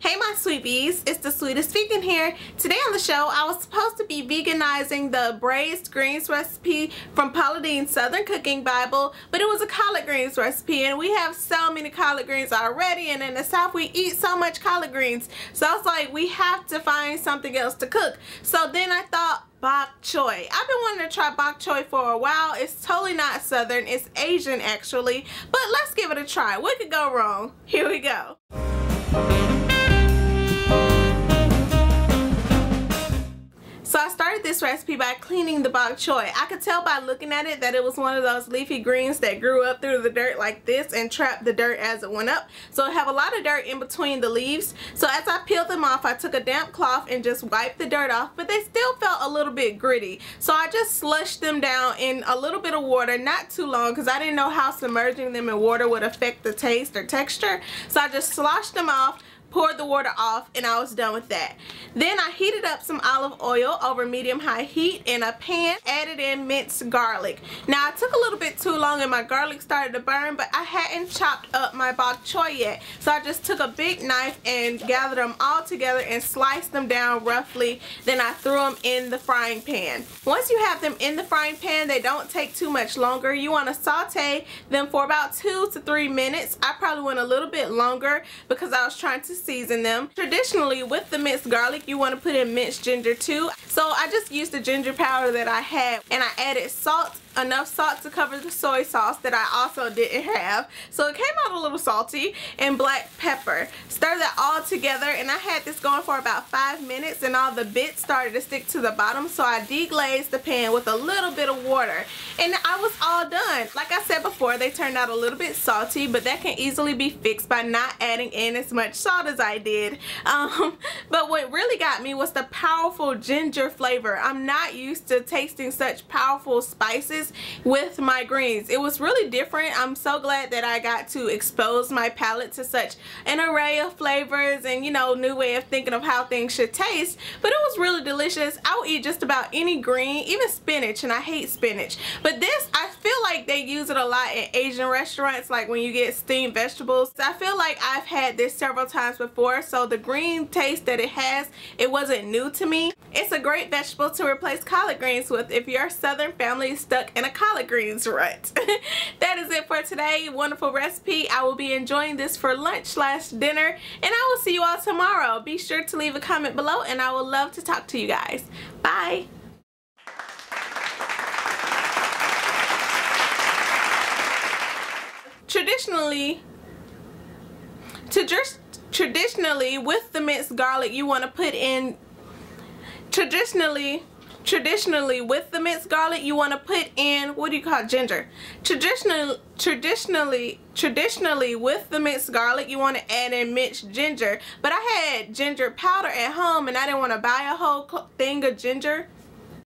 Hey my sweet bees, it's the sweetest vegan here. Today on the show I was supposed to be veganizing the braised greens recipe from Paula Deen's Southern Cooking Bible, but it was a collard greens recipe and we have so many collard greens already, and in the South we eat so much collard greens. So I was like, we have to find something else to cook. So then I thought Boc Choy. I've been wanting to try Boc Choy for a while. It's totally not Southern, it's Asian actually, but let's give it a try. What could go wrong? Here we go. So I started this recipe by cleaning the Boc Choy. I could tell by looking at it that it was one of those leafy greens that grew up through the dirt like this and trapped the dirt as it went up. So it have a lot of dirt in between the leaves. So as I peeled them off, I took a damp cloth and just wiped the dirt off, but they still felt a little bit gritty. So I just slushed them down in a little bit of water, not too long because I didn't know how submerging them in water would affect the taste or texture. So I just sloshed them off, poured the water off, and I was done with that. Then I heated up some olive oil over medium-high heat in a pan, added in minced garlic. Now I took a little bit too long and my garlic started to burn, but I hadn't chopped up my Boc Choy yet. So I just took a big knife and gathered them all together and sliced them down roughly. Then I threw them in the frying pan. Once you have them in the frying pan, they don't take too much longer. You want to saute them for about 2 to 3 minutes. I probably went a little bit longer because I was trying to season them. Traditionally with the minced garlic you want to put in minced ginger too, so I just used the ginger powder that I had and I added salt, enough salt to cover the soy sauce that I also didn't have, so it came out a little salty, and black pepper. Stir that all together, and I had this going for about 5 minutes and all the bits started to stick to the bottom, so I deglazed the pan with a little bit of water and I was all done. Like I said before, they turned out a little bit salty, but that can easily be fixed by not adding in as much salt as I did. But what really got me was the powerful ginger flavor. I'm not used to tasting such powerful spices with my greens. It was really different. I'm so glad that I got to expose my palate to such an array of flavors and, you know, new way of thinking of how things should taste. But it was really delicious. I will eat just about any green, even spinach, and I hate spinach. But this, I feel like they use it a lot in Asian restaurants, like when you get steamed vegetables. I feel like I've had this several times before, so the green taste that it has, it wasn't new to me. It's a great vegetable to replace collard greens with if your Southern family is stuck in a collard greens rut. That is it for today. Wonderful recipe. I will be enjoying this for lunch/dinner, and I will see you all tomorrow. Be sure to leave a comment below and I would love to talk to you guys. Bye. Traditionally with the minced garlic you want to put in traditionally with the minced garlic you want to put in, what do you call it, ginger. Traditionally with the minced garlic you want to add in minced ginger, but I had ginger powder at home and I didn't want to buy a whole thing of ginger.